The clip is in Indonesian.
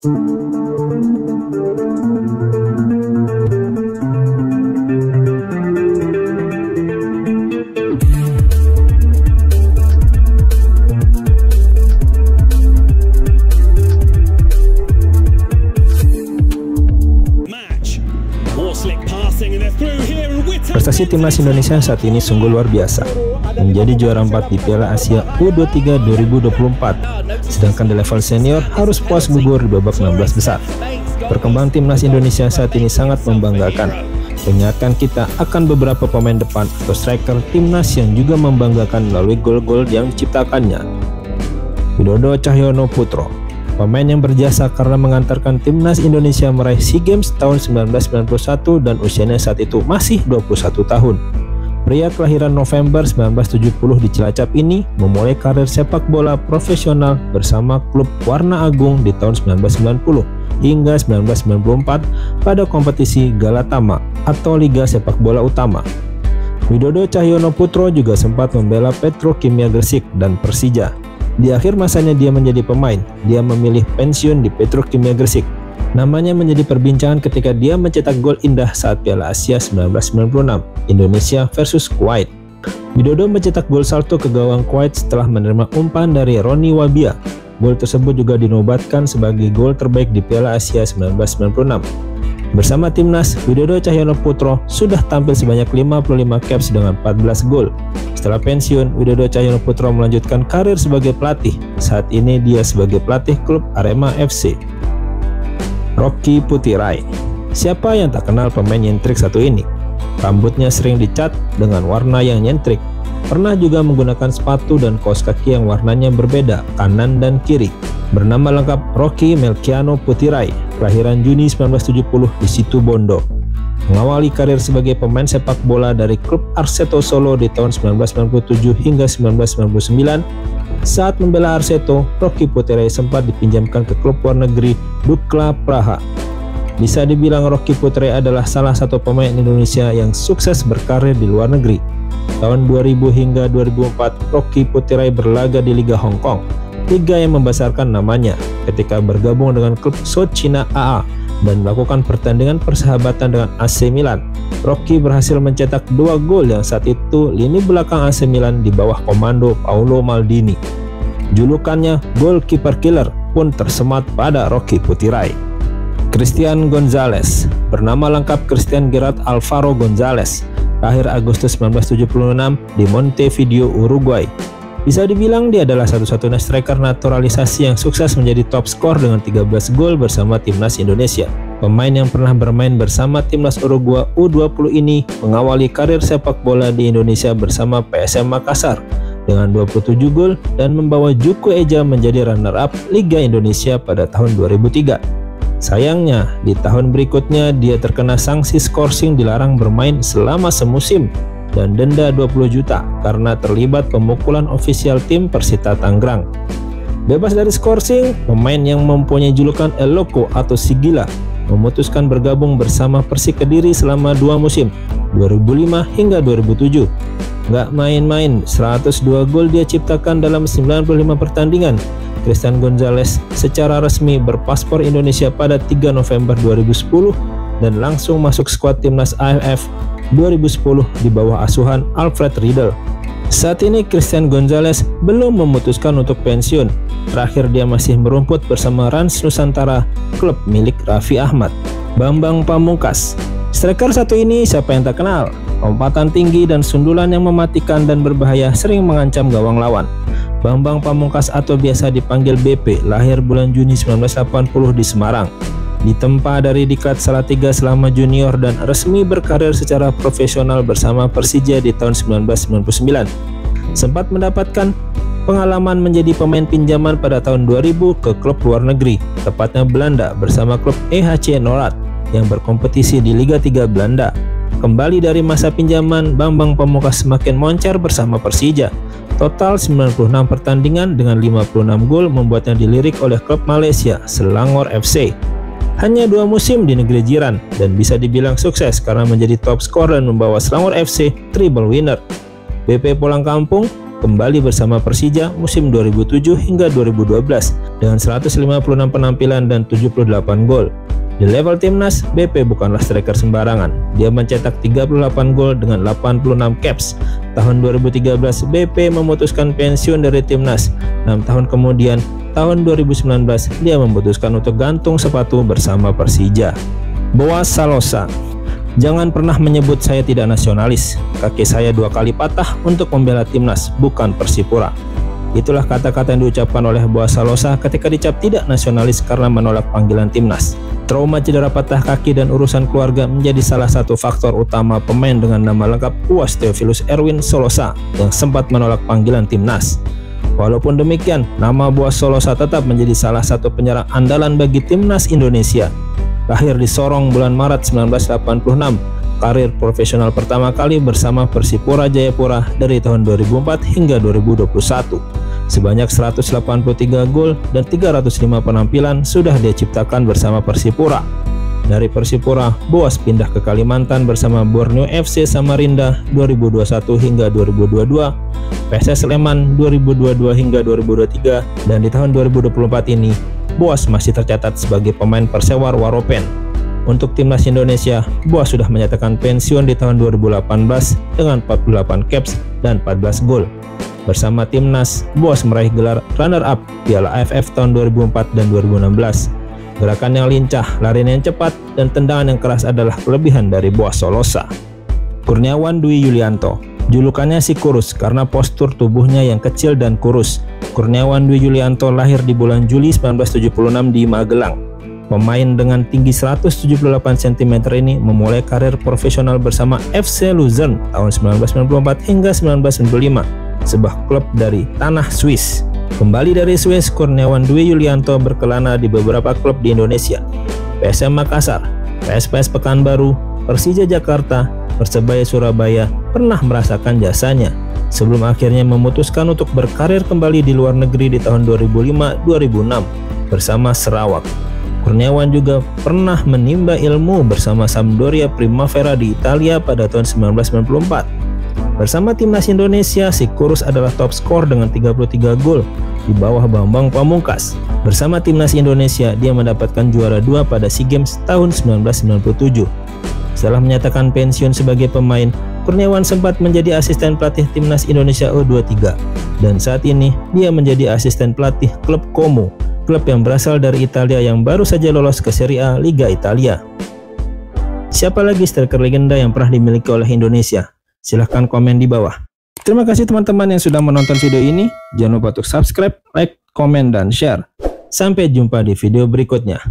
Prestasi timnas Indonesia saat ini sungguh luar biasa, menjadi juara 4 di Piala Asia U23 2024, sedangkan di level senior harus puas gugur di babak 16 besar. Perkembangan timnas Indonesia saat ini sangat membanggakan, mengingatkan kita akan beberapa pemain depan atau striker timnas yang juga membanggakan melalui gol-gol yang diciptakannya. Widodo Cahyono Putro, pemain yang berjasa karena mengantarkan timnas Indonesia meraih SEA Games tahun 1991 dan usianya saat itu masih 21 tahun. Pria kelahiran November 1970 di Cilacap ini memulai karir sepak bola profesional bersama klub Warna Agung di tahun 1990 hingga 1994 pada kompetisi Galatama atau Liga Sepak Bola Utama. Widodo Cahyono Putro juga sempat membela Petrokimia Gresik dan Persija. Di akhir masanya dia menjadi pemain, dia memilih pensiun di Petrokimia Gresik. Namanya menjadi perbincangan ketika dia mencetak gol indah saat Piala Asia 1996, Indonesia versus Kuwait. Widodo mencetak gol salto ke gawang Kuwait setelah menerima umpan dari Roni Wabia. Gol tersebut juga dinobatkan sebagai gol terbaik di Piala Asia 1996. Bersama timnas, Widodo Cahyono Putro sudah tampil sebanyak 55 caps dengan 14 gol. Setelah pensiun, Widodo Cahyono Putro melanjutkan karir sebagai pelatih. Saat ini dia sebagai pelatih klub Arema FC. Rocky Putirai. Siapa yang tak kenal pemain nyentrik satu ini? Rambutnya sering dicat dengan warna yang nyentrik. Pernah juga menggunakan sepatu dan kaos kaki yang warnanya berbeda, kanan dan kiri. Bernama lengkap Rocky Melkiano Putirai, kelahiran Juni 1970 di Situbondo. Mengawali karir sebagai pemain sepak bola dari klub Arseto Solo di tahun 1997 hingga 1999. Saat membela Arseto, Rocky Putirai sempat dipinjamkan ke klub luar negeri Dukla Praha. Bisa dibilang Rocky Putirai adalah salah satu pemain Indonesia yang sukses berkarir di luar negeri. Tahun 2000 hingga 2004, Rocky Putirai berlaga di Liga Hong Kong, liga yang membesarkan namanya ketika bergabung dengan klub Sochina AA dan melakukan pertandingan persahabatan dengan AC Milan. Rocky berhasil mencetak 2 gol yang saat itu lini belakang AC Milan di bawah komando Paolo Maldini. Julukannya Goalkeeper Killer pun tersemat pada Rocky Putirai. Christian Gonzalez, bernama lengkap Christian Gerard Alvaro Gonzalez, lahir Agustus 1976 di Montevideo, Uruguay. Bisa dibilang dia adalah satu-satunya striker naturalisasi yang sukses menjadi top skor dengan 13 gol bersama timnas Indonesia. Pemain yang pernah bermain bersama timnas Uruguay U20 ini mengawali karir sepak bola di Indonesia bersama PSM Makassar dengan 27 gol dan membawa Juku Eja menjadi runner-up Liga Indonesia pada tahun 2003. Sayangnya, di tahun berikutnya dia terkena sanksi skorsing, dilarang bermain selama semusim dan denda 20 juta karena terlibat pemukulan ofisial tim Persita Tangerang. Bebas dari skorsing, pemain yang mempunyai julukan El Loco atau Si Gila memutuskan bergabung bersama Persik Kediri selama 2 musim, 2005 hingga 2007. Nggak main-main, 102 gol dia ciptakan dalam 95 pertandingan. Christian Gonzalez secara resmi berpaspor Indonesia pada 3 November 2010 dan langsung masuk skuad timnas AFF 2010 di bawah asuhan Alfred Riedel. Saat ini Christian Gonzalez belum memutuskan untuk pensiun. Terakhir dia masih merumput bersama Rans Nusantara, klub milik Raffi Ahmad. Bambang Pamungkas. Striker satu ini siapa yang tak kenal? Lompatan tinggi dan sundulan yang mematikan dan berbahaya sering mengancam gawang lawan. Bambang Pamungkas atau biasa dipanggil BP, lahir bulan Juni 1980 di Semarang. Ditempa dari Diklat Salatiga selama junior dan resmi berkarir secara profesional bersama Persija di tahun 1999. Sempat mendapatkan pengalaman menjadi pemain pinjaman pada tahun 2000 ke klub luar negeri, tepatnya Belanda bersama klub EHC Noord yang berkompetisi di Liga 3 Belanda. Kembali dari masa pinjaman, Bambang Pamungkas semakin moncer bersama Persija. Total 96 pertandingan dengan 56 gol membuatnya dilirik oleh klub Malaysia, Selangor FC. Hanya 2 musim di negeri jiran dan bisa dibilang sukses karena menjadi top skor dan membawa Selangor FC triple winner. BP pulang kampung, kembali bersama Persija musim 2007 hingga 2012 dengan 156 penampilan dan 78 gol. Di level timnas, BP bukanlah striker sembarangan. Dia mencetak 38 gol dengan 86 caps. Tahun 2013, BP memutuskan pensiun dari timnas. 6 tahun kemudian, tahun 2019, dia memutuskan untuk gantung sepatu bersama Persija. Boaz Salosa. Jangan pernah menyebut saya tidak nasionalis. Kaki saya 2 kali patah untuk membela timnas, bukan Persipura. Itulah kata-kata yang diucapkan oleh Boaz Salosa ketika dicap tidak nasionalis karena menolak panggilan timnas. Trauma cedera patah kaki dan urusan keluarga menjadi salah satu faktor utama pemain dengan nama lengkap Boaz Theophilus Erwin Solosa yang sempat menolak panggilan timnas. Walaupun demikian, nama Boaz Solosa tetap menjadi salah satu penyerang andalan bagi timnas Indonesia. Lahir di Sorong bulan Maret 1986, karir profesional pertama kali bersama Persipura Jayapura dari tahun 2004 hingga 2021. Sebanyak 183 gol dan 305 penampilan sudah dia ciptakan bersama Persipura. Dari Persipura, Boaz pindah ke Kalimantan bersama Borneo FC Samarinda 2021 hingga 2022, PSS Sleman 2022 hingga 2023, dan di tahun 2024 ini, Boaz masih tercatat sebagai pemain Persewar Waropen. Untuk timnas Indonesia, Boaz sudah menyatakan pensiun di tahun 2018 dengan 48 caps dan 14 gol. Bersama timnas, Boaz meraih gelar runner-up Piala AFF tahun 2004 dan 2016. Gerakan yang lincah, larian yang cepat, dan tendangan yang keras adalah kelebihan dari Boaz Solosa. Kurniawan Dwi Yulianto. Julukannya si kurus karena postur tubuhnya yang kecil dan kurus. Kurniawan Dwi Yulianto lahir di bulan Juli 1976 di Magelang. Pemain dengan tinggi 178 cm ini memulai karir profesional bersama FC Luzern tahun 1994 hingga 1995, sebuah klub dari tanah Swiss. Kembali dari Swiss, Kurniawan Dwi Yulianto berkelana di beberapa klub di Indonesia: PSM Makassar, PSPS Pekanbaru, Persija Jakarta, Persebaya Surabaya. Pernah merasakan jasanya sebelum akhirnya memutuskan untuk berkarir kembali di luar negeri di tahun 2005-2006 bersama Sarawak. Kurniawan juga pernah menimba ilmu bersama Sampdoria Primavera di Italia pada tahun 1994. Bersama timnas Indonesia, si kurus adalah top skor dengan 33 gol di bawah Bambang Pamungkas. Bersama timnas Indonesia, dia mendapatkan juara 2 pada SEA Games tahun 1997. Setelah menyatakan pensiun sebagai pemain, Kurniawan sempat menjadi asisten pelatih timnas Indonesia U23, dan saat ini dia menjadi asisten pelatih klub Como, klub yang berasal dari Italia yang baru saja lolos ke Serie A Liga Italia. Siapa lagi striker legenda yang pernah dimiliki oleh Indonesia? Silahkan komen di bawah. Terima kasih teman-teman yang sudah menonton video ini. Jangan lupa untuk subscribe, like, komen, dan share. Sampai jumpa di video berikutnya.